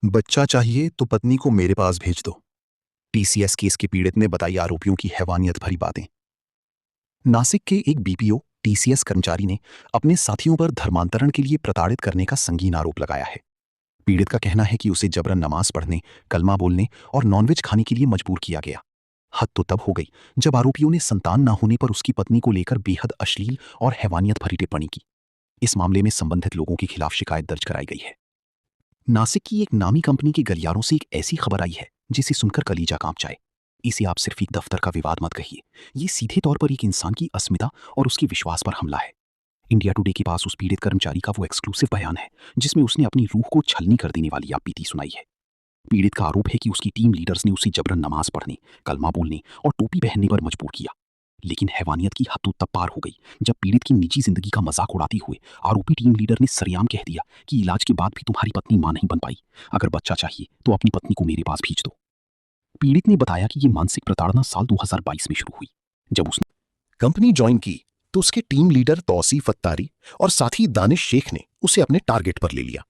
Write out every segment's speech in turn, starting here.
बच्चा चाहिए तो पत्नी को मेरे पास भेज दो। टीसीएस केस के पीड़ित ने बताई आरोपियों की हैवानियत भरी बातें। नासिक के एक बीपीओ टीसीएस कर्मचारी ने अपने साथियों पर धर्मांतरण के लिए प्रताड़ित करने का संगीन आरोप लगाया है। पीड़ित का कहना है कि उसे जबरन नमाज पढ़ने, कलमा बोलने और नॉनवेज खाने के लिए मजबूर किया गया। हद तो तब हो गई जब आरोपियों ने संतान न होने पर उसकी पत्नी को लेकर बेहद अश्लील और हैवानियत भरी टिप्पणी की। इस मामले में संबंधित लोगों के खिलाफ शिकायत दर्ज कराई गई है। नासिक की एक नामी कंपनी के गलियारों से एक ऐसी खबर आई है जिसे सुनकर कलीजा कांप जाए। इसे आप सिर्फ एक दफ्तर का विवाद मत कहिए, ये सीधे तौर पर एक इंसान की अस्मिता और उसके विश्वास पर हमला है। इंडिया टुडे के पास उस पीड़ित कर्मचारी का वो एक्सक्लूसिव बयान है जिसमें उसने अपनी रूह को छलनी कर देने वाली आपबीती सुनाई है। पीड़ित का आरोप है कि उसकी टीम लीडर्स ने उसे जबरन नमाज पढ़ने, कलमा बोलने और टोपी पहनने पर मजबूर किया। लेकिन हैवानियत की हद तो तब पार हो गई जब पीड़ित की निजी जिंदगी का मजाक उड़ाते हुए आरोपी टीम लीडर ने सरेआम कह दिया कि इलाज के बाद भी तुम्हारी पत्नी मां नहीं बन पाई। अगर बच्चा चाहिए तो अपनी पत्नी को मेरे पास भेज दो। पीड़ित ने बताया कि ये मानसिक प्रताड़ना साल 2022 में शुरू हुई जब उसने कंपनी ज्वाइन की तो उसके टीम लीडर तौसीफ अत्तारी और साथी दानिश शेख ने उसे अपने टारगेट पर ले लिया।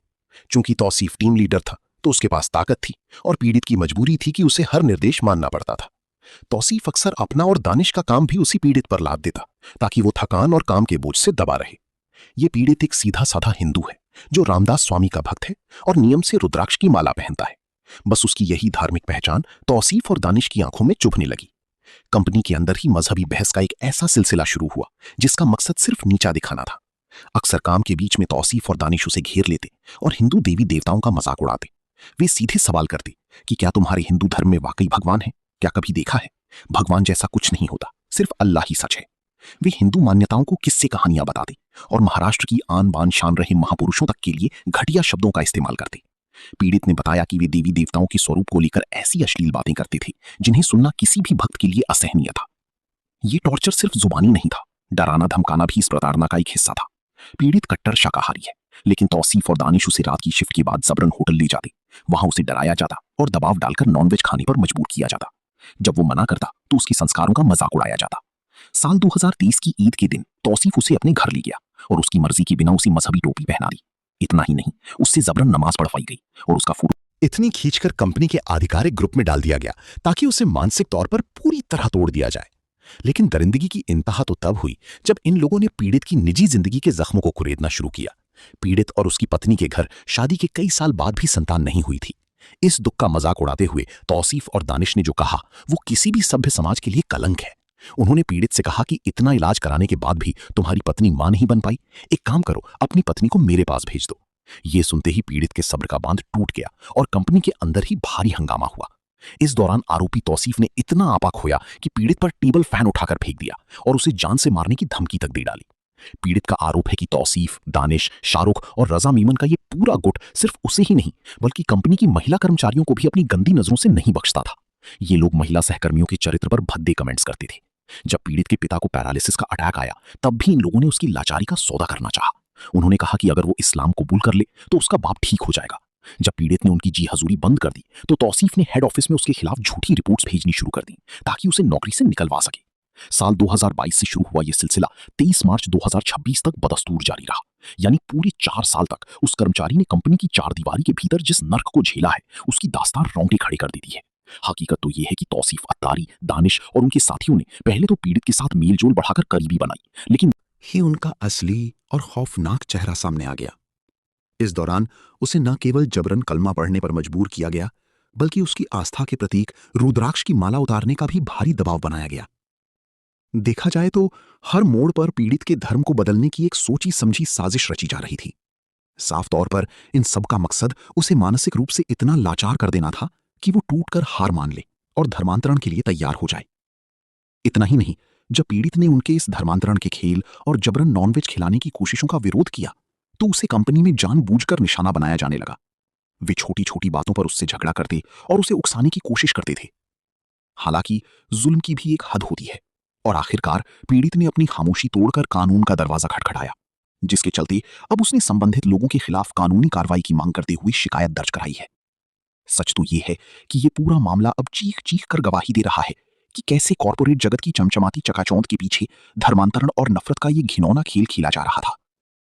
चूंकि तौसीफ टीम लीडर था तो उसके पास ताकत थी और पीड़ित की मजबूरी थी कि उसे हर निर्देश मानना पड़ता था। तौसीफ अक्सर अपना और दानिश का काम भी उसी पीड़ित पर लाद देता ताकि वो थकान और काम के बोझ से दबा रहे। ये पीड़ित एक सीधा साधा हिंदू है जो रामदास स्वामी का भक्त है और नियम से रुद्राक्ष की माला पहनता है। बस उसकी यही धार्मिक पहचान तौसीफ और दानिश की आंखों में चुभने लगी। कंपनी के अंदर ही मजहबी बहस का एक ऐसा सिलसिला शुरू हुआ जिसका मकसद सिर्फ नीचा दिखाना था। अक्सर काम के बीच में तौसीफ और दानिश उसे घेर लेते और हिंदू देवी देवताओं का मजाक उड़ाते। वे सीधे सवाल करते कि क्या तुम्हारे हिंदू धर्म में वाकई भगवान है? क्या कभी देखा है? भगवान जैसा कुछ नहीं होता, सिर्फ अल्लाह ही सच है। वे हिंदू मान्यताओं को किस्से कहानियां बताते और महाराष्ट्र की आन बान शान रहे महापुरुषों तक के लिए घटिया शब्दों का इस्तेमाल करते। पीड़ित ने बताया कि वे देवी देवताओं के स्वरूप को लेकर ऐसी अश्लील बातें करते थे जिन्हें सुनना किसी भी भक्त के लिए असहनीय था। ये टॉर्चर सिर्फ जुबानी नहीं था, डराना धमकाना भी इस प्रताड़ना का एक हिस्सा था। पीड़ित कट्टर शाकाहारी है, लेकिन तौसीफ और दानिश उसे रात की शिफ्ट के बाद जबरन होटल ले जाते। वहां उसे डराया जाता और दबाव डालकर नॉनवेज खाने पर मजबूर किया जाता। जब वो मना करता तो उसके संस्कारों का मजाक उड़ाया जाता। साल 2023 की ईद के दिन तौसीफ उसे अपने घर ले गया और उसकी मर्जी के बिना उसे मजहबी टोपी पहना दी। इतना ही नहीं, उससे जबरन नमाज पढ़वाई गई और उसका फोटो इतनी खींचकर कंपनी के आधिकारिक ग्रुप में डाल दिया गया ताकि उसे मानसिक तौर पर पूरी तरह तोड़ दिया जाए। लेकिन दरिंदगी की इंतहा तो तब हुई जब इन लोगों ने पीड़ित की निजी जिंदगी के जख्मों को कुरेदना शुरू किया। पीड़ित और उसकी पत्नी के घर शादी के कई साल बाद भी संतान नहीं हुई थी। इस दुख का मजाक उड़ाते हुए तौसीफ और दानिश ने जो कहा वो किसी भी सभ्य समाज के लिए कलंक है। उन्होंने पीड़ित से कहा कि इतना इलाज कराने के बाद भी तुम्हारी पत्नी मां नहीं बन पाई, एक काम करो, अपनी पत्नी को मेरे पास भेज दो। ये सुनते ही पीड़ित के सब्र का बांध टूट गया और कंपनी के अंदर ही भारी हंगामा हुआ। इस दौरान आरोपी तौसीफ ने इतना आपा खोया कि पीड़ित पर टेबल फैन उठाकर फेंक दिया और उसे जान से मारने की धमकी तक दे डाली। पीड़ित का आरोप है कि तौसीफ, दानिश, शाहरुख और रजा मीमन का ये पूरा गुट सिर्फ उसे ही नहीं बल्कि कंपनी की महिला कर्मचारियों को भी अपनी गंदी नजरों से नहीं बख्शता था। ये लोग महिला सहकर्मियों के चरित्र पर भद्दे कमेंट्स करते थे। जब पीड़ित के पिता को पैरालिसिस का अटैक आया तब भी इन लोगों ने उसकी लाचारी का सौदा करना चाहा। उन्होंने कहा कि अगर वो इस्लाम कबूल कर ले तो उसका बाप ठीक हो जाएगा। जब पीड़ित ने उनकी जी हजूरी बंद कर दी तो तौसीफ ने हेड ऑफिस में उसके खिलाफ झूठी रिपोर्ट्स भेजनी शुरू कर दी ताकि उसे नौकरी से निकलवा सके। साल 2022 से शुरू हुआ यह सिलसिला 23 मार्च 2026 तक बदस्तूर जारी रहा। यानी पूरे 4 साल तक उस कर्मचारी ने कंपनी की चारदीवारी के भीतर जिस नर्क को झेला है उसकी दास्तान रोंगटे खड़े कर देती है। हकीकत तो यह है कि तौसीफ अत्तारी, दानिश और उनके साथियों ने पहले तो पीड़ित के साथ मेलजोल बढ़ाकर करीबी बनाई, लेकिन ही उनका असली और खौफनाक चेहरा सामने आ गया। इस दौरान उसे न केवल जबरन कलमा पढ़ने पर मजबूर किया गया बल्कि उसकी आस्था के प्रतीक रुद्राक्ष की माला उतारने का भी भारी दबाव बनाया गया। देखा जाए तो हर मोड़ पर पीड़ित के धर्म को बदलने की एक सोची समझी साजिश रची जा रही थी। साफ तौर पर इन सब का मकसद उसे मानसिक रूप से इतना लाचार कर देना था कि वो टूटकर हार मान ले और धर्मांतरण के लिए तैयार हो जाए। इतना ही नहीं, जब पीड़ित ने उनके इस धर्मांतरण के खेल और जबरन नॉनवेज खिलाने की कोशिशों का विरोध किया तो उसे कंपनी में जानबूझकर निशाना बनाया जाने लगा। वे छोटी छोटी बातों पर उससे झगड़ा करते और उसे उकसाने की कोशिश करते थे। हालांकि जुल्म की भी एक हद होती है और आखिरकार पीड़ित ने अपनी खामोशी तोड़कर कानून का दरवाजा खटखटाया, जिसके चलते अब उसने संबंधित लोगों के खिलाफ कानूनी कार्रवाई की मांग करते हुए शिकायत दर्ज कराई है। सच तो यह है कि यह पूरा मामला अब चीख चीख कर गवाही दे रहा है कि कैसे कॉर्पोरेट जगत की चमचमाती चकाचौंध के पीछे धर्मांतरण और नफरत का ये घिनौना खेल खेला जा रहा था।